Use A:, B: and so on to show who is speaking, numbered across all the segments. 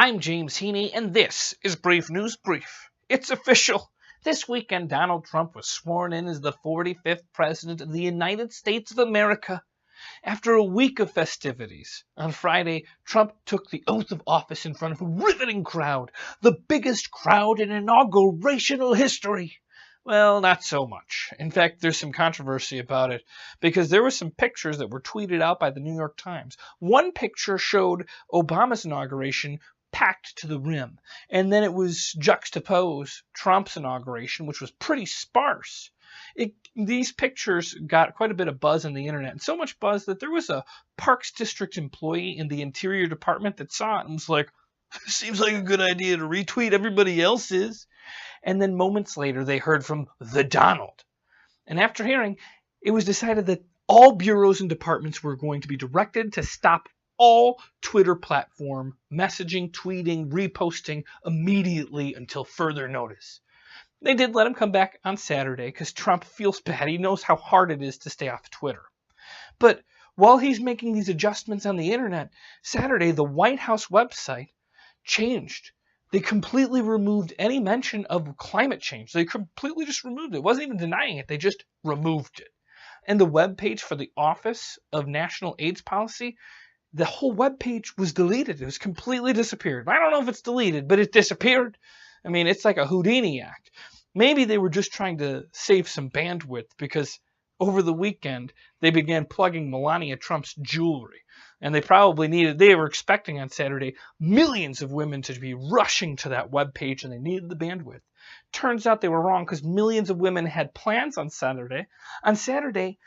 A: I'm James Heaney, and this is Brief News Brief. It's official. This weekend, Donald Trump was sworn in as the 45th President of the United States of America. After a week of festivities, on Friday, Trump took the oath of office in front of a riveting crowd, the biggest crowd in inaugurational history. Well, not so much. In fact, there's some controversy about it because there were some pictures that were tweeted out by the New York Times. One picture showed Obama's inauguration packed to the rim, and then it was juxtaposed Trump's inauguration, which was pretty sparse. These pictures got quite a bit of buzz on the internet, and so much buzz that there was a Parks District employee in the Interior Department that saw it and was like, seems like a good idea to retweet everybody else's. And then moments later, they heard from the Donald. And after hearing, it was decided that all bureaus and departments were going to be directed to stop all Twitter platform messaging, tweeting, reposting immediately until further notice. They did let him come back on Saturday because Trump feels bad. He knows how hard it is to stay off Twitter. But while he's making these adjustments on the internet, Saturday, the White House website changed. They completely removed any mention of climate change. They completely just removed it. It wasn't even denying it. They just removed it. And the webpage for the Office of National AIDS Policy, the whole webpage was deleted. It was completely disappeared. I don't know if it's deleted, but it disappeared. I mean, it's like a Houdini act. Maybe they were just trying to save some bandwidth because over the weekend, they began plugging Melania Trump's jewelry. And they were expecting on Saturday millions of women to be rushing to that webpage, and they needed the bandwidth. Turns out they were wrong because millions of women had plans on Saturday. On Saturday,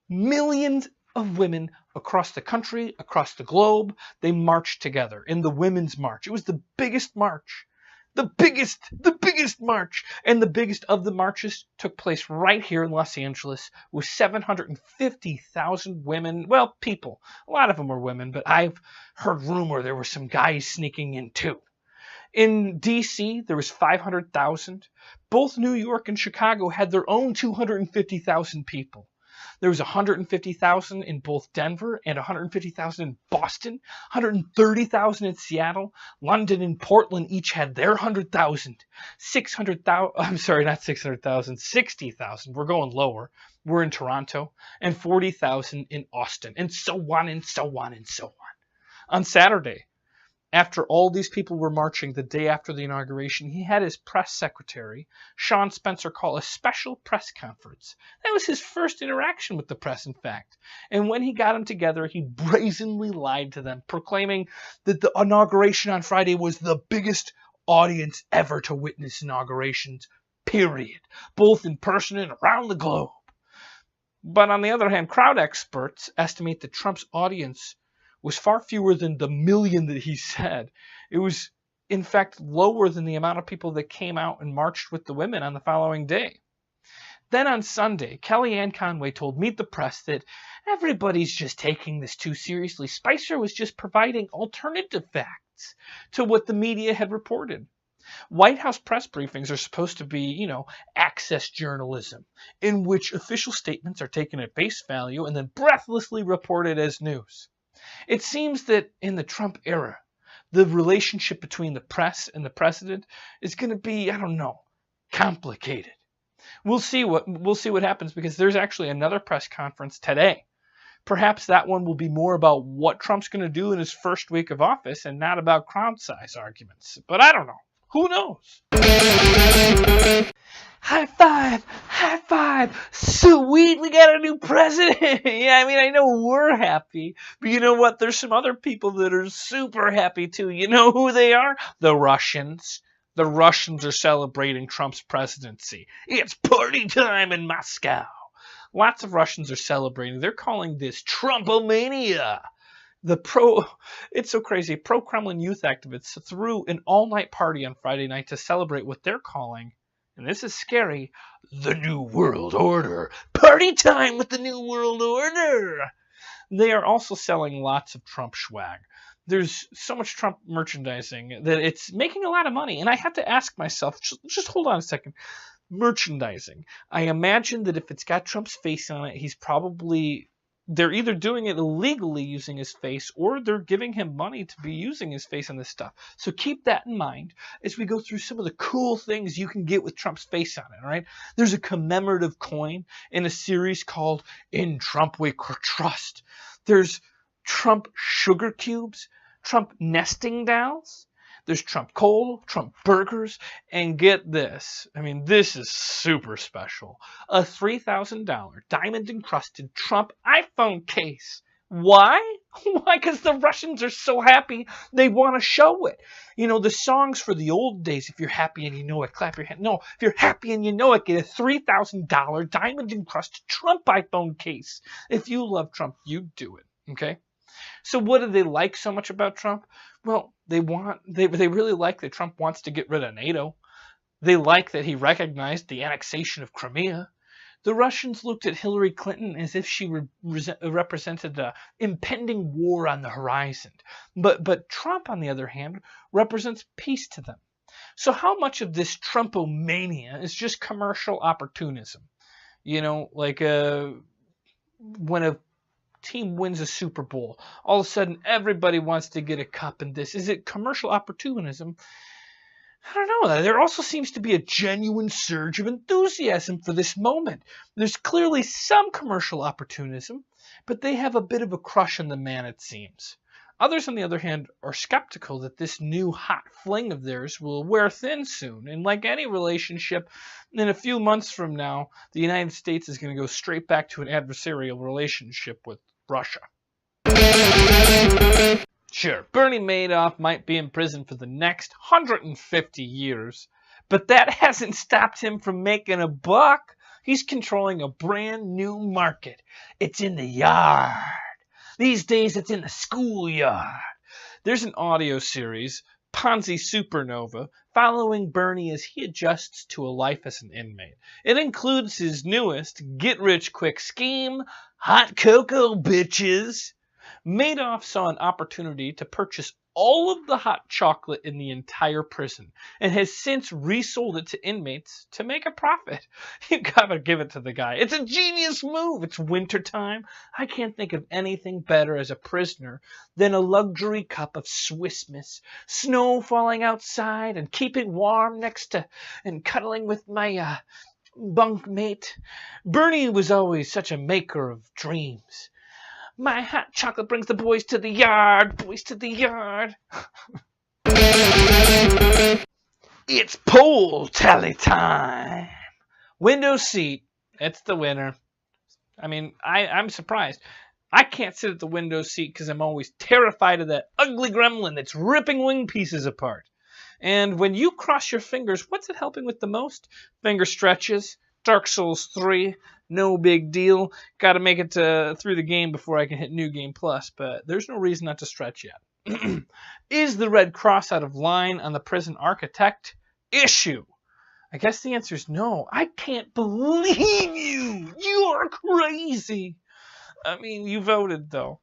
A: millions of women across the country, across the globe, they marched together in the Women's March. It was the biggest march. The biggest march. And the biggest of the marches took place right here in Los Angeles with 750,000 women, well, people. A lot of them were women, but I've heard rumor there were some guys sneaking in too. In D.C., there was 500,000. Both New York and Chicago had their own 250,000 people. There was 150,000 in both Denver and 150,000 in Boston, 130,000 in Seattle. London and Portland each had their 100,000. 60,000. We're going lower. We're in Toronto. And 40,000 in Austin. And so on and so on and so on. On Saturday, after all these people were marching the day after the inauguration, he had his press secretary, Sean Spencer, call a special press conference. That was his first interaction with the press, in fact. And when he got them together, he brazenly lied to them, proclaiming that the inauguration on Friday was the biggest audience ever to witness inaugurations, period, both in person and around the globe. But on the other hand, crowd experts estimate that Trump's audience was far fewer than the million that he said. It was, in fact, lower than the amount of people that came out and marched with the women on the following day. Then on Sunday, Kellyanne Conway told Meet the Press that everybody's just taking this too seriously. Spicer was just providing alternative facts to what the media had reported. White House press briefings are supposed to be, access journalism, in which official statements are taken at face value and then breathlessly reported as news. It seems that in the Trump era, the relationship between the press and the president is going to be, complicated. We'll see what happens because there's actually another press conference today. Perhaps that one will be more about what Trump's going to do in his first week of office and not about crowd size arguments. But I don't know. Who knows? High five! High five! Sweet, we got a new president! Yeah, I know we're happy, but you know what? There's some other people that are super happy too. You know who they are? The Russians. The Russians are celebrating Trump's presidency. It's party time in Moscow. Lots of Russians are celebrating. They're calling this Trumpomania. It's so crazy. Pro-Kremlin youth activists threw an all-night party on Friday night to celebrate what they're calling, and this is scary, the New World Order. Party time with the New World Order! They are also selling lots of Trump swag. There's so much Trump merchandising that it's making a lot of money. And I have to ask myself, just hold on a second. Merchandising. I imagine that if it's got Trump's face on it, he's probably they're either doing it illegally using his face, or they're giving him money to be using his face on this stuff. So keep that in mind as we go through some of the cool things you can get with Trump's face on it, all right? There's a commemorative coin in a series called In Trump We Trust. There's Trump sugar cubes, Trump nesting dolls. There's Trump coal, Trump burgers, and get this. I mean, this is super special. A $3,000 diamond-encrusted Trump iPhone case. Why? Why? Because the Russians are so happy they want to show it. You know, the songs for the old days, if you're happy and you know it, clap your hand. No, if you're happy and you know it, get a $3,000 diamond-encrusted Trump iPhone case. If you love Trump, you do it, okay? So what do they like so much about Trump? Well, they really like that Trump wants to get rid of NATO. They like that he recognized the annexation of Crimea. The Russians looked at Hillary Clinton as if she represented an impending war on the horizon. But Trump, on the other hand, represents peace to them. So how much of this Trumpomania is just commercial opportunism? You know, like when a team wins a Super Bowl, all of a sudden everybody wants to get a cup in this. Is it commercial opportunism? I don't know. There also seems to be a genuine surge of enthusiasm for this moment. There's clearly some commercial opportunism, but they have a bit of a crush on the man, it seems. Others, on the other hand, are skeptical that this new hot fling of theirs will wear thin soon. And like any relationship, in a few months from now, the United States is going to go straight back to an adversarial relationship with Russia. Sure, Bernie Madoff might be in prison for the next 150 years, but that hasn't stopped him from making a buck. He's controlling a brand new market. It's in the yard. These days, it's in the schoolyard. There's an audio series, Ponzi Supernova, following Bernie as he adjusts to a life as an inmate. It includes his newest get-rich-quick scheme, hot cocoa bitches. Madoff saw an opportunity to purchase all of the hot chocolate in the entire prison and has since resold it to inmates to make a profit. You gotta give it to the guy. It's a genius move. It's wintertime. I can't think of anything better as a prisoner than a luxury cup of Swiss Miss, snow falling outside and keeping warm next to and cuddling with my bunk mate. Bernie was always such a maker of dreams. My hot chocolate brings the boys to the yard. Boys to the yard. It's poll tally time. Window seat. It's the winner. I mean, I'm surprised. I can't sit at the window seat because I'm always terrified of that ugly gremlin that's ripping wing pieces apart. And when you cross your fingers, what's it helping with the most? Finger stretches. Dark Souls 3, no big deal. Got to make it through the game before I can hit New Game Plus, but there's no reason not to stretch yet. Is the red cross out of line on the prison architect issue? I guess the answer is no. I can't believe you. You're crazy. I mean, you voted, though.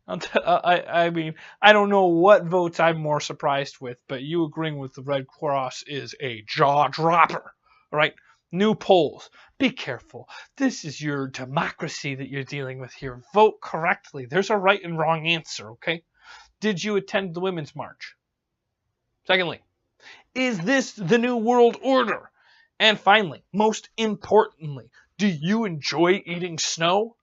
A: I mean, I don't know what votes I'm more surprised with, but you agreeing with the red cross is a jaw dropper, right? New polls. Be careful. This is your democracy that you're dealing with here. Vote correctly. There's a right and wrong answer, okay? Did you attend the Women's March? Secondly, is this the new world order? And finally, most importantly, do you enjoy eating snow?